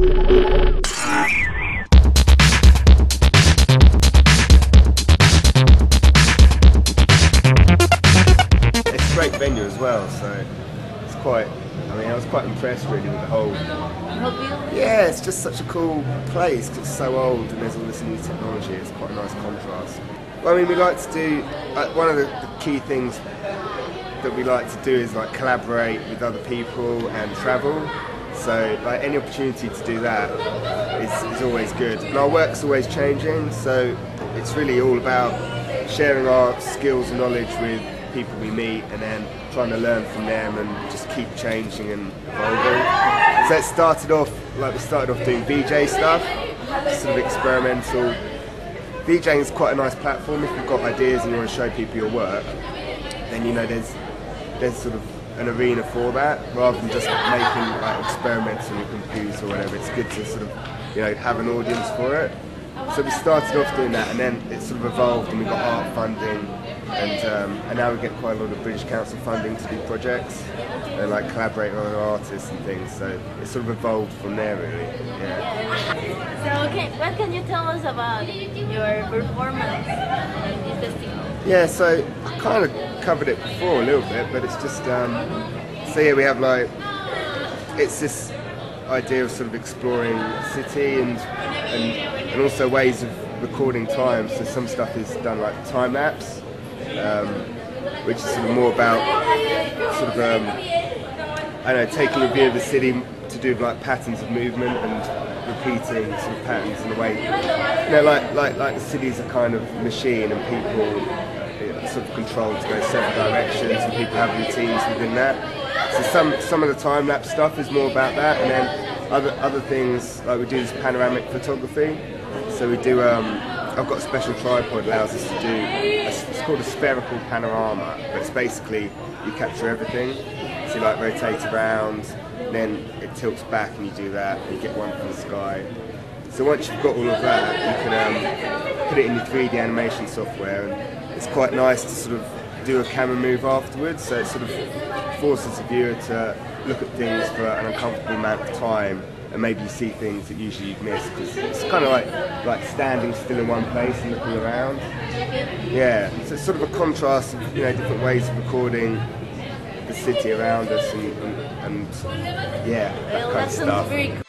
It's a great venue as well, so it's quite, I mean, I was quite impressed really with the whole. Yeah, it's just such a cool place because it's so old and there's all this new technology. It's quite a nice contrast. Well, I mean, we like to do, one of the key things that we like to do is like collaborate with other people and travel. So like any opportunity to do that is always good. And our work's always changing, so it's really all about sharing our skills and knowledge with people we meet and then trying to learn from them and just keep changing and evolving. So it started off, like we started off doing VJ stuff, sort of experimental. VJing is quite a nice platform if you've got ideas and you want to show people your work, then you know there's sort of an arena for that, rather than just making like experiments on your computer or whatever. It's good to sort of, you know, have an audience for it. So we started off doing that and then it sort of evolved and we got art funding and now we get quite a lot of British Council funding to do projects and like collaborate with other artists and things, so it sort of evolved from there really, yeah. So okay, what can you tell us about your performance in this festival? Yeah, so I kind of covered it before a little bit, but it's just, so yeah, we have like, it's this idea of sort of exploring the city and also ways of recording time. So some stuff is done like time lapse, which is sort of more about sort of I don't know, taking a view of the city to do with like patterns of movement and repeating sort of patterns in a way, you know, like the city's a kind of machine and people are sort of controlled to go several directions and people have routines within that. So some of the time lapse stuff is more about that, and then other things like we do this panoramic photography. So we do. I've got a special tripod that allows us to do. It's called a spherical panorama, but it's basically you capture everything. So you like rotate around, and then it tilts back, and you do that, and you get one from the sky. So once you've got all of that, you can put it in your 3D animation software, and it's quite nice to sort of do a camera move afterwards. So it sort of forces the viewer to look at things for an uncomfortable amount of time, and maybe you see things that usually you'd miss, because it's kind of like standing still in one place and looking around. Yeah, so it's sort of a contrast of, you know, different ways of recording the city around us and yeah, that kind of stuff. Very cool.